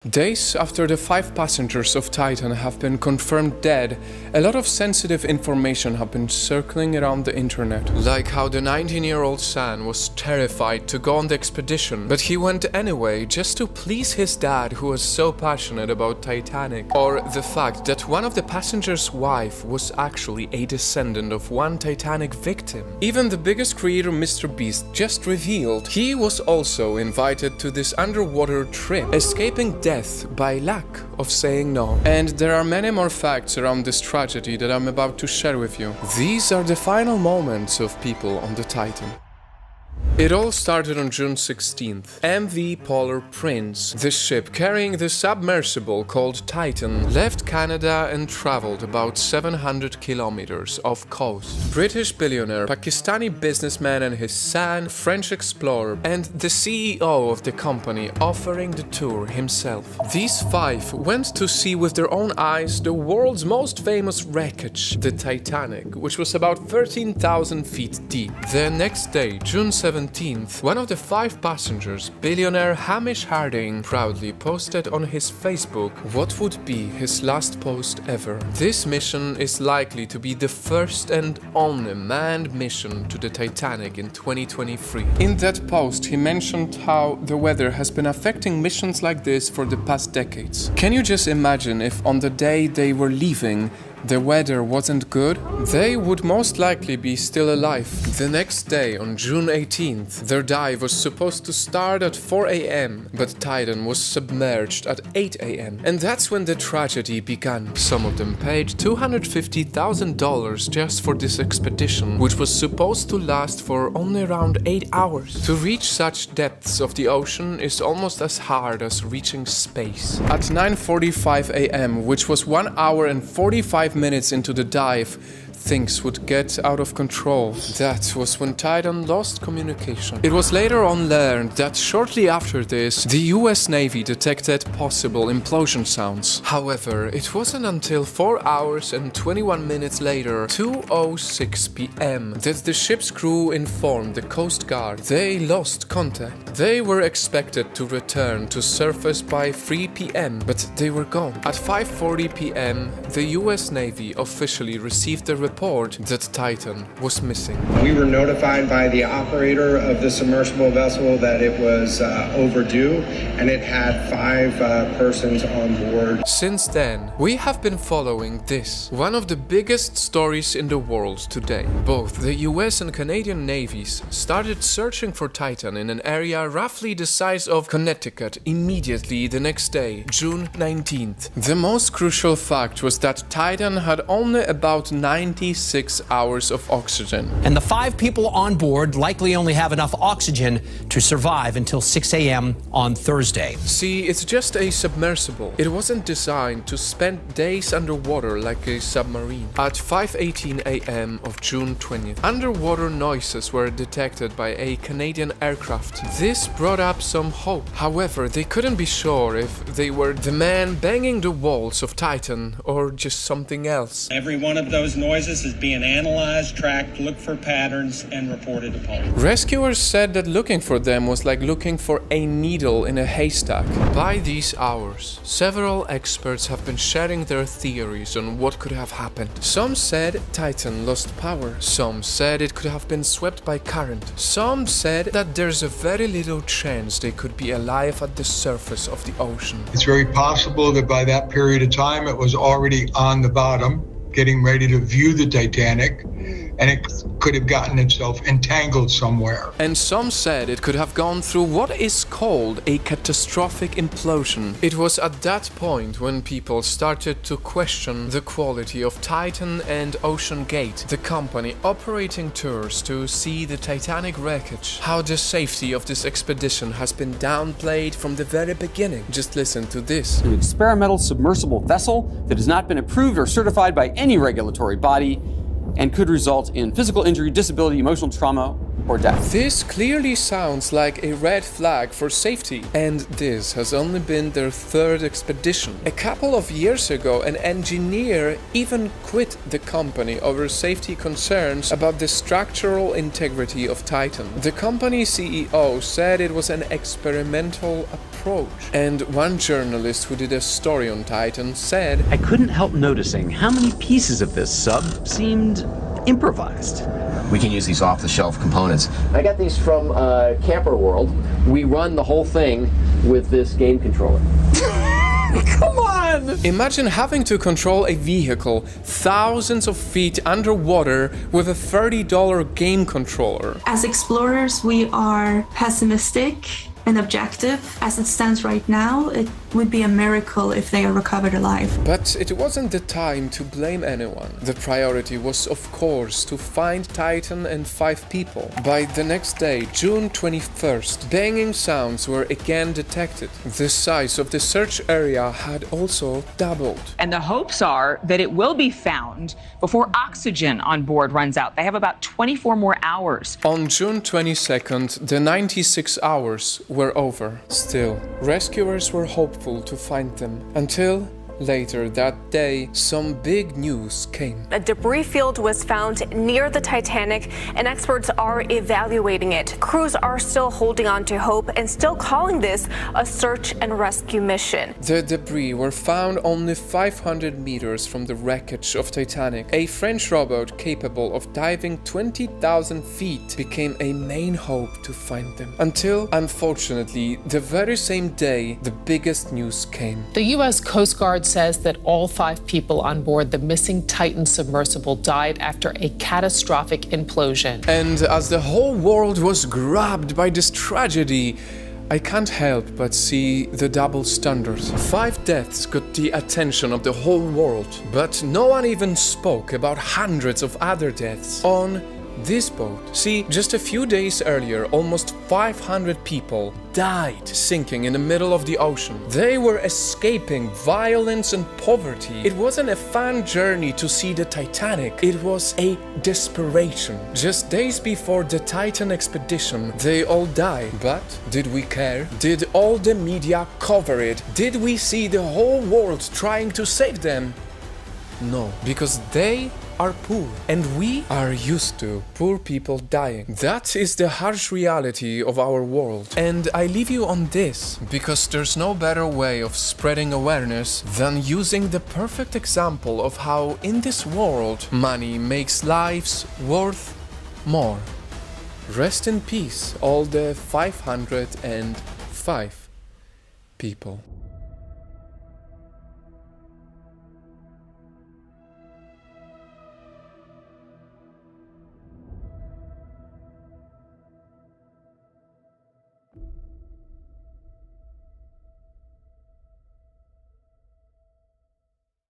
Days after the 5 passengers of Titan have been confirmed dead, a lot of sensitive information have been circling around the internet. Like how the 19-year-old San was terrified to go on the expedition, but he went anyway just to please his dad who was so passionate about Titanic. Or the fact that one of the passengers' wife was actually a descendant of one Titanic victim. Even the biggest creator Mr. Beast just revealed he was also invited to this underwater trip, escaping death by lack of saying no. And there are many more facts around this tragedy that I'm about to share with you. These are the final moments of people on the Titan. It all started on June 16th. MV Polar Prince, the ship carrying the submersible called Titan, left Canada and traveled about 700 kilometers off coast. British billionaire, Pakistani businessman and his son, French explorer, and the CEO of the company offering the tour himself. These 5 went to see with their own eyes the world's most famous wreckage, the Titanic, which was about 13,000 feet deep. The next day, June 17th, one of the 5 passengers, billionaire Hamish Harding, proudly posted on his Facebook what would be his last post ever. This mission is likely to be the first and only manned mission to the Titanic in 2023. In that post, he mentioned how the weather has been affecting missions like this for the past decades. Can you just imagine if on the day they were leaving, the weather wasn't good? They would most likely be still alive. The next day, on June 18th, their dive was supposed to start at 4 a.m., but Titan was submerged at 8 a.m. And that's when the tragedy began. Some of them paid $250,000 just for this expedition, which was supposed to last for only around 8 hours. To reach such depths of the ocean is almost as hard as reaching space. At 9:45 a.m., which was 1 hour and 45 minutes into the dive, things would get out of control. That was when Titan lost communication. It was later on learned that shortly after this, the US Navy detected possible implosion sounds. However, it wasn't until 4 hours and 21 minutes later, 2:06 p.m., that the ship's crew informed the Coast Guard they lost contact. They were expected to return to surface by 3 p.m., but they were gone. At 5:40 p.m., the US Navy officially received the report that Titan was missing. We were notified by the operator of the submersible vessel that it was overdue, and it had 5 persons on board. Since then, we have been following this, one of the biggest stories in the world today. Both the US and Canadian navies started searching for Titan in an area roughly the size of Connecticut immediately the next day, June 19th. The most crucial fact was that Titan had only about 96 hours of oxygen. And the 5 people on board likely only have enough oxygen to survive until 6 a.m. on Thursday. See, it's just a submersible. It wasn't designed to spend days underwater like a submarine. At 5:18 a.m. of June 20th, underwater noises were detected by a Canadian aircraft. This brought up some hope. However, they couldn't be sure if they were the man banging the walls of Titan or just something else. Every one of those noises is being analyzed, tracked, looked for patterns, and reported upon. Rescuers said that looking for them was like looking for a needle in a haystack. By these hours, several experts have been sharing their theories on what could have happened. Some said Titan lost power. Some said it could have been swept by current. Some said that there's a very little chance they could be alive at the surface of the ocean. It's very possible that by that period of time it was already on the bottom, getting ready to view the Titanic, and it could have gotten itself entangled somewhere. And some said it could have gone through what is called a catastrophic implosion. It was at that point when people started to question the quality of Titan and Ocean Gate, the company operating tours to see the Titanic wreckage. How the safety of this expedition has been downplayed from the very beginning. Just listen to this. An experimental submersible vessel that has not been approved or certified by any regulatory body and could result in physical injury, disability, emotional trauma, or death. This clearly sounds like a red flag for safety, and this has only been their third expedition. A couple of years ago, an engineer even quit the company over safety concerns about the structural integrity of Titan. The company CEO said it was an experimental approach, and one journalist who did a story on Titan said, I couldn't help noticing how many pieces of this sub seemed improvised. We can use these off-the-shelf components. I got these from Camper World. We run the whole thing with this game controller. Come on! Imagine having to control a vehicle thousands of feet underwater with a $30 game controller. As explorers, we are pessimistic and objective. As it stands right now, it would be a miracle if they are recovered alive. But it wasn't the time to blame anyone. The priority was, of course, to find Titan and 5 people. By the next day, June 21st, banging sounds were again detected. The size of the search area had also doubled. And the hopes are that it will be found before oxygen on board runs out. They have about 24 more hours. On June 22nd, the 96 hours were over. Still, rescuers were hopeful to find them, until later that day, some big news came. A debris field was found near the Titanic, and experts are evaluating it. Crews are still holding on to hope and still calling this a search and rescue mission. The debris were found only 500 meters from the wreckage of Titanic. A French rowboat capable of diving 20,000 feet became a main hope to find them. Until, unfortunately, the very same day, the biggest news came. The U.S. Coast Guard says that all 5 people on board the missing Titan submersible died after a catastrophic implosion. And as the whole world was grabbed by this tragedy, I can't help but see the double standards. 5 deaths got the attention of the whole world, but no one even spoke about hundreds of other deaths on this boat. See, just a few days earlier, almost 500 people died sinking in the middle of the ocean. They were escaping violence and poverty. It wasn't a fun journey to see the Titanic, it was a desperation. Just days before the Titan expedition, they all died. But did we care? Did all the media cover it? Did we see the whole world trying to save them? No, because they are poor, and we are used to poor people dying. That is the harsh reality of our world. And I leave you on this, because there's no better way of spreading awareness than using the perfect example of how in this world money makes lives worth more. Rest in peace, all the 505 people.